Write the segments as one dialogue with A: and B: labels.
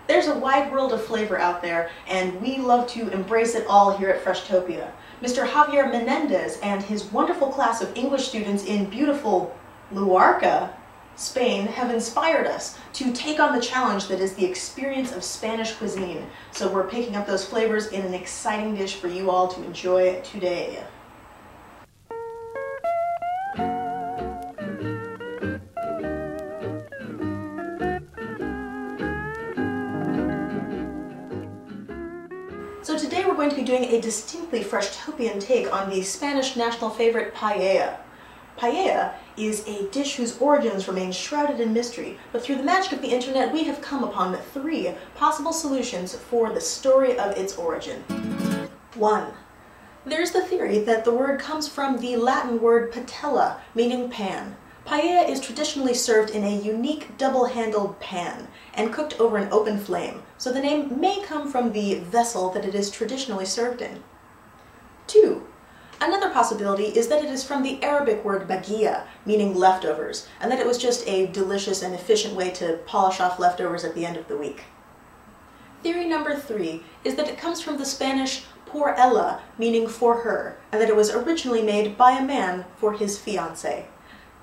A: There's a wide world of flavor out there, and we love to embrace it all here at Freshtopia. Mr. Javier Menendez and his wonderful class of English students in beautiful Luarca, Spain, have inspired us to take on the challenge that is the experience of Spanish cuisine. So we're picking up those flavors in an exciting dish for you all to enjoy today. So today we're going to be doing a distinctly Freshtopian take on the Spanish national favorite paella. Paella is a dish whose origins remain shrouded in mystery, but through the magic of the internet we have come upon 3 possible solutions for the story of its origin. 1. There's the theory that the word comes from the Latin word patella, meaning pan. Paella is traditionally served in a unique double-handled pan and cooked over an open flame, so the name may come from the vessel that it is traditionally served in. 2. Another possibility is that it is from the Arabic word bagia, meaning leftovers, and that it was just a delicious and efficient way to polish off leftovers at the end of the week. Theory number 3 is that it comes from the Spanish por ella, meaning for her, and that it was originally made by a man for his fiancée.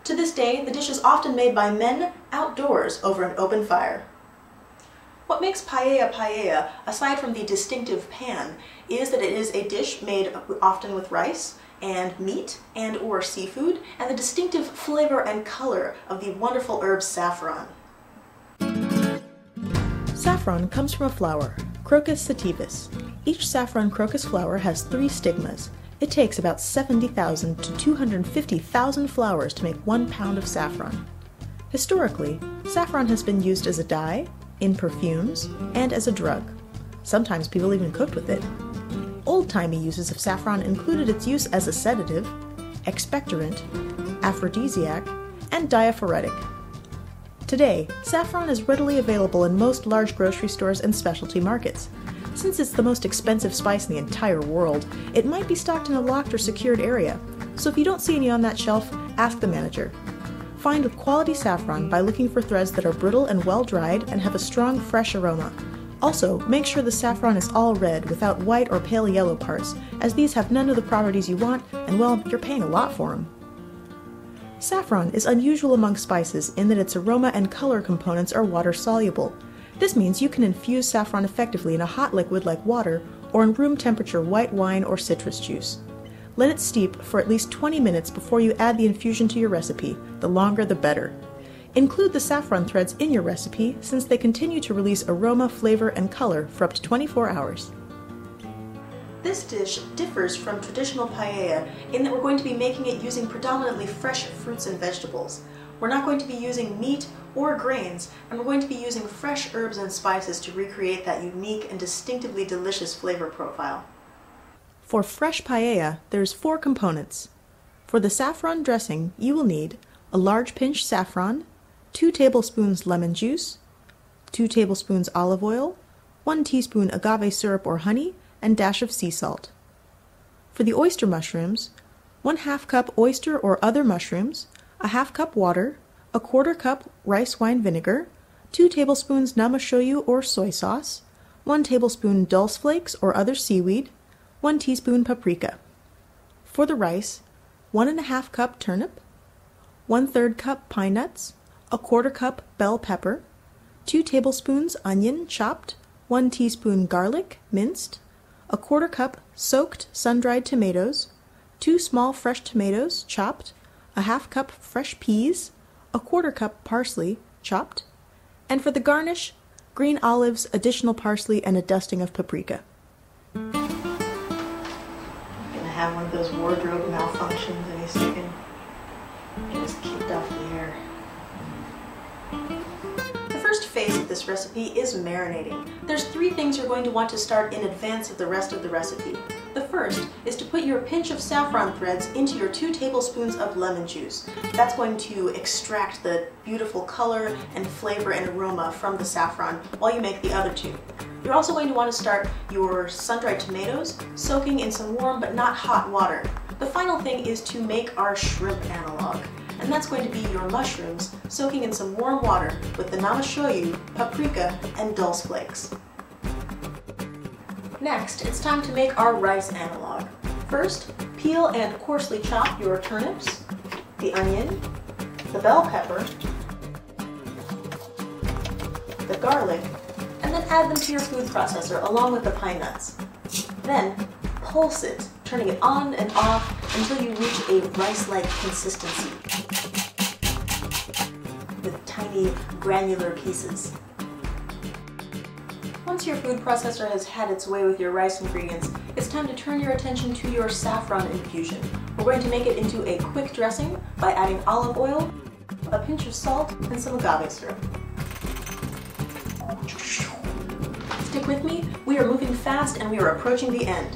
A: To this day, the dish is often made by men outdoors over an open fire. What makes paella paella, aside from the distinctive pan, is that it is a dish made often with rice and meat and or seafood, and the distinctive flavor and color of the wonderful herb saffron.
B: Saffron comes from a flower, Crocus sativus. Each saffron crocus flower has 3 stigmas. It takes about 70,000 to 250,000 flowers to make 1 pound of saffron. Historically, saffron has been used as a dye, in perfumes, and as a drug. Sometimes people even cooked with it. Old-timey uses of saffron included its use as a sedative, expectorant, aphrodisiac, and diaphoretic. Today, saffron is readily available in most large grocery stores and specialty markets. Since it's the most expensive spice in the entire world, it might be stocked in a locked or secured area, so if you don't see any on that shelf, ask the manager. Find quality saffron by looking for threads that are brittle and well-dried and have a strong, fresh aroma. Also, make sure the saffron is all red without white or pale yellow parts, as these have none of the properties you want, and well, you're paying a lot for them. Saffron is unusual among spices in that its aroma and color components are water-soluble. This means you can infuse saffron effectively in a hot liquid like water or in room temperature white wine or citrus juice. Let it steep for at least 20 minutes before you add the infusion to your recipe. The longer the better. Include the saffron threads in your recipe since they continue to release aroma, flavor, and color for up to 24 hours.
A: This dish differs from traditional paella in that we're going to be making it using predominantly fresh fruits and vegetables. We're not going to be using meat or grains, and we're going to be using fresh herbs and spices to recreate that unique and distinctively delicious flavor profile.
B: For fresh paella, there's 4 components. For the saffron dressing, you will need a large pinch saffron, 2 tablespoons lemon juice, 2 tablespoons olive oil, 1 teaspoon agave syrup or honey, and dash of sea salt. For the oyster mushrooms, 1/2 cup oyster or other mushrooms, a 1/2 cup water, a 1/4 cup rice wine vinegar, 2 tablespoons namashoyu or soy sauce, 1 tablespoon dulse flakes or other seaweed, 1 teaspoon paprika. For the rice, 1½ cup turnip, 1/3 cup pine nuts, a 1/4 cup bell pepper, 2 tablespoons onion chopped, 1 teaspoon garlic minced, a 1/4 cup soaked sun-dried tomatoes, 2 small fresh tomatoes chopped, a 1/2 cup fresh peas, a 1/4 cup parsley chopped, and for the garnish, green olives, additional parsley, and a dusting of paprika.
A: Have one of those wardrobe malfunctions any second. It just kicked off the air. The first phase of this recipe is marinating. There's 3 things you're going to want to start in advance of the rest of the recipe. The first is to put your pinch of saffron threads into your 2 tablespoons of lemon juice. That's going to extract the beautiful color and flavor and aroma from the saffron while you make the other 2. You're also going to want to start your sun-dried tomatoes soaking in some warm but not hot water. The final thing is to make our shrimp analog. and that's going to be your mushrooms soaking in some warm water with the namashoyu, paprika, and dulse flakes. Next, it's time to make our rice analog. First, peel and coarsely chop your turnips, the onion, the bell pepper, the garlic, and then add them to your food processor along with the pine nuts. Then, pulse it, turning it on and off until you reach a rice-like consistency with tiny granular pieces. Once your food processor has had its way with your rice ingredients, it's time to turn your attention to your saffron infusion. We're going to make it into a quick dressing by adding olive oil, a pinch of salt, and some agave syrup. Stick with me, we are moving fast and we are approaching the end.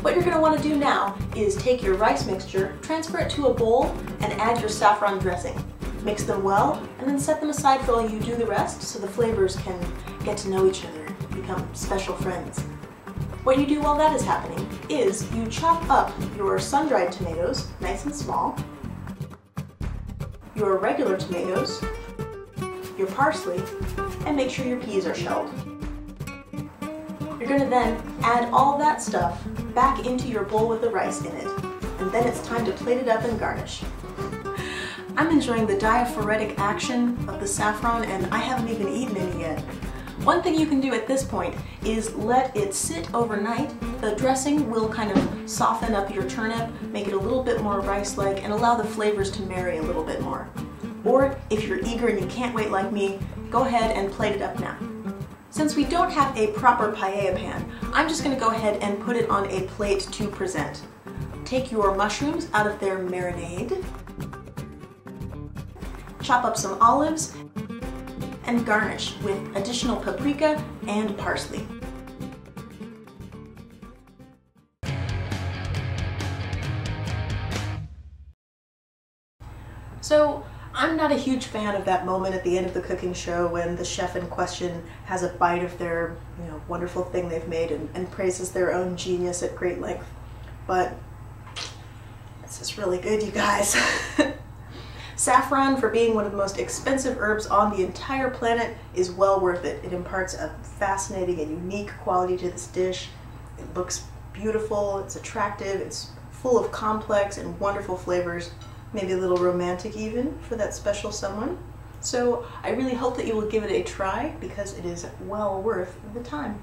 A: What you're going to want to do now is take your rice mixture, transfer it to a bowl, and add your saffron dressing. Mix them well, and then set them aside for while you do the rest so the flavors can get to know each other, become special friends. What you do while that is happening is you chop up your sun-dried tomatoes, nice and small, your regular tomatoes, your parsley, and make sure your peas are shelled. You're going to then add all that stuff back into your bowl with the rice in it, and then it's time to plate it up and garnish. I'm enjoying the diaphoretic action of the saffron, and I haven't even eaten any yet. One thing you can do at this point is let it sit overnight. The dressing will kind of soften up your turnip, make it a little bit more rice-like, and allow the flavors to marry a little bit more. Or if you're eager and you can't wait like me, go ahead and plate it up now. Since we don't have a proper paella pan, I'm just going to go ahead and put it on a plate to present. Take your mushrooms out of their marinade, chop up some olives, and garnish with additional paprika and parsley. So, I'm not a huge fan of that moment at the end of the cooking show when the chef in question has a bite of their wonderful thing they've made and praises their own genius at great length. But this is really good, you guys. Saffron, for being one of the most expensive herbs on the entire planet, is well worth it. It imparts a fascinating and unique quality to this dish. It looks beautiful, it's attractive, it's full of complex and wonderful flavors. Maybe a little romantic even for that special someone. So I really hope that you will give it a try because it is well worth the time.